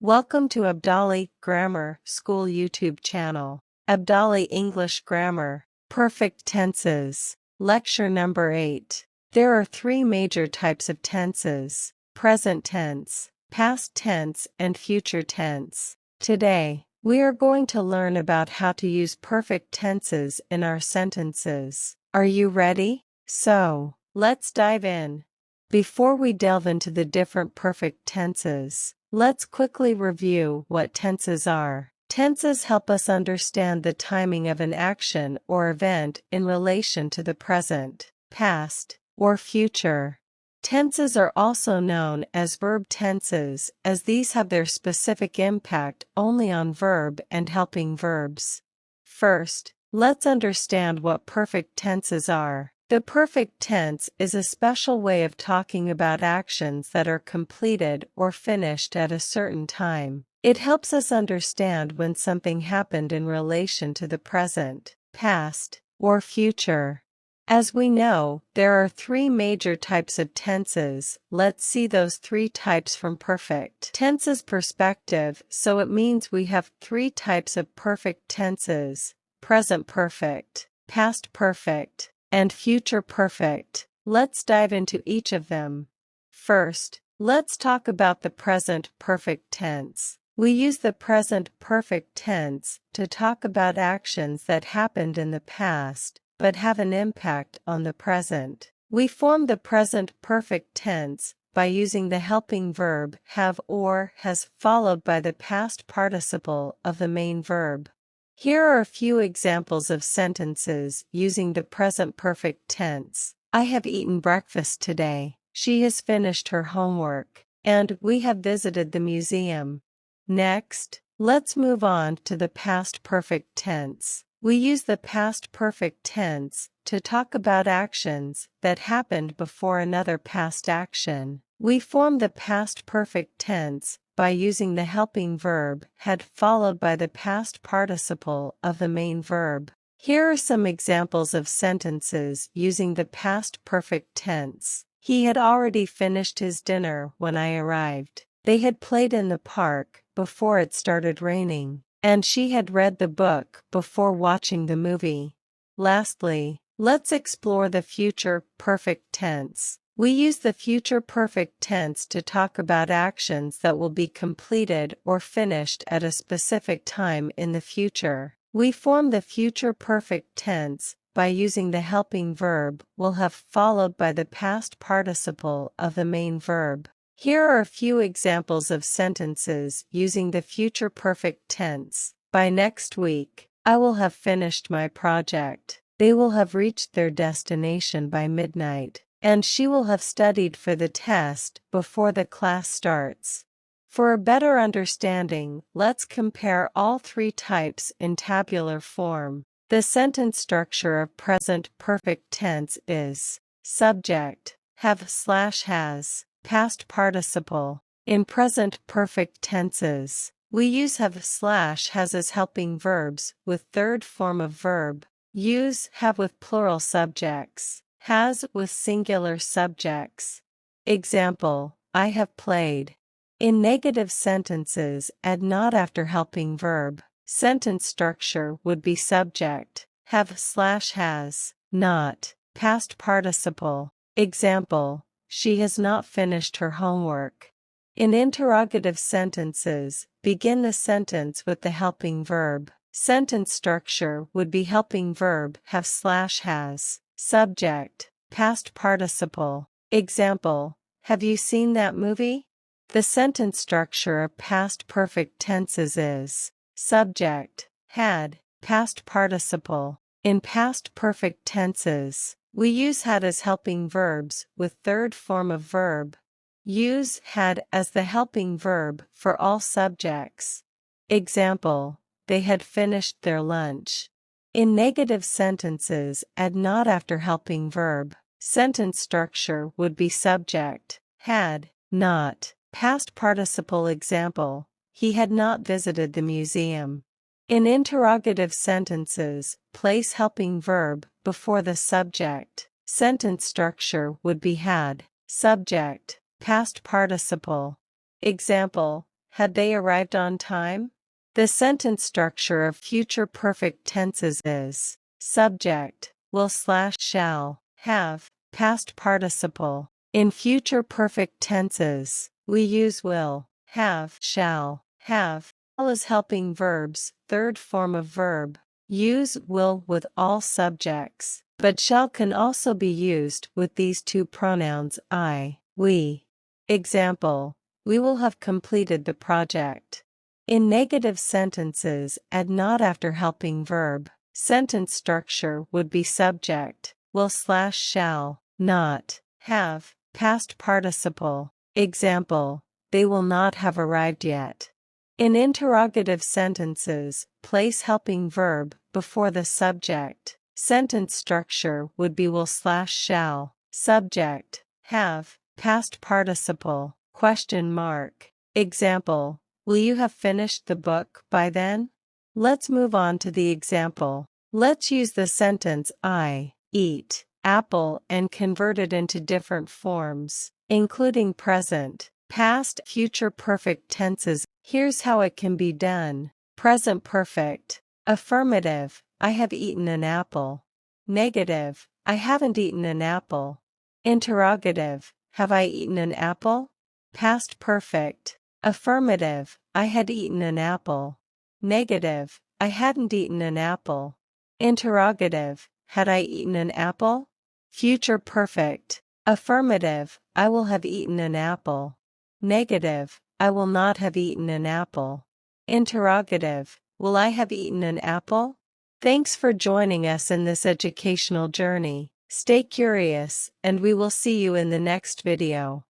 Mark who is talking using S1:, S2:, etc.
S1: Welcome to Abdali Grammar School YouTube channel. Abdali English Grammar, Perfect Tenses. Lecture number 8. There are three major types of tenses: present tense, past tense, and future tense. Today, we are going to learn about how to use perfect tenses in our sentences. Are you ready? So, let's dive in. Before we delve into the different perfect tenses, let's quickly review what tenses are. Tenses help us understand the timing of an action or event in relation to the present, past, or future. Tenses are also known as verb tenses, as these have their specific impact only on verb and helping verbs. First, let's understand what perfect tenses are. The perfect tense is a special way of talking about actions that are completed or finished at a certain time. It helps us understand when something happened in relation to the present, past, or future. As we know, there are three major types of tenses. Let's see those three types from perfect tenses perspective. So it means we have three types of perfect tenses: present perfect, past perfect, and future perfect. Let's dive into each of them. First, let's talk about the present perfect tense. We use the present perfect tense to talk about actions that happened in the past, but have an impact on the present. We form the present perfect tense by using the helping verb have or has followed by the past participle of the main verb. Here are a few examples of sentences using the present perfect tense. I have eaten breakfast today. She has finished her homework. And we have visited the museum. Next, let's move on to the past perfect tense. We use the past perfect tense to talk about actions that happened before another past action. We form the past perfect tense by using the helping verb had followed by the past participle of the main verb. Here are some examples of sentences using the past perfect tense. He had already finished his dinner when I arrived. They had played in the park before it started raining, and she had read the book before watching the movie. Lastly, let's explore the future perfect tense. We use the future perfect tense to talk about actions that will be completed or finished at a specific time in the future. We form the future perfect tense by using the helping verb will have followed by the past participle of the main verb. Here are a few examples of sentences using the future perfect tense. By next week, I will have finished my project. They will have reached their destination by midnight. And she will have studied for the test before the class starts. For a better understanding, let's compare all three types in tabular form. The sentence structure of present perfect tense is subject, have/has, past participle. In present perfect tenses, we use have/has as helping verbs with third form of verb. Use have with plural subjects. Has with singular subjects. Example, I have played. In negative sentences, add not after helping verb. Sentence structure would be subject, have/has, not, past participle. Example, she has not finished her homework. In interrogative sentences, begin the sentence with the helping verb. Sentence structure would be helping verb have/has. Subject, past participle. Example, have you seen that movie? The sentence structure of past perfect tenses is subject, had, past participle. In past perfect tenses, we use had as helping verbs with third form of verb. Use had as the helping verb for all subjects. Example, they had finished their lunch. In negative sentences, add not after helping verb. Sentence structure would be subject, had, not, past participle. Example, he had not visited the museum. In interrogative sentences, place helping verb before the subject. Sentence structure would be had, subject, past participle. Example, Had they arrived on time? The sentence structure of future perfect tenses is subject, will slash shall, have, past participle. In future perfect tenses, we use will, have, shall, have. All as helping verbs, third form of verb. Use will with all subjects, but shall can also be used with these two pronouns I, we. Example, we will have completed the project. In negative sentences, add not after helping verb. Sentence structure would be subject, will slash shall, not, have, past participle. Example, they will not have arrived yet. In interrogative sentences, place helping verb before the subject. Sentence structure would be will slash shall, subject, have, past participle, question mark. Example, will you have finished the book by then? Let's move on to the example. Let's use the sentence I eat apple and convert it into different forms, including present, past, future perfect tenses. Here's how it can be done. Present perfect. Affirmative, I have eaten an apple. Negative, I haven't eaten an apple. Interrogative, have I eaten an apple? Past perfect. Affirmative, I had eaten an apple. Negative, I hadn't eaten an apple. Interrogative, had I eaten an apple? Future perfect. Affirmative, I will have eaten an apple. Negative, I will not have eaten an apple. Interrogative, will I have eaten an apple? Thanks for joining us in this educational journey. Stay curious, and we will see you in the next video.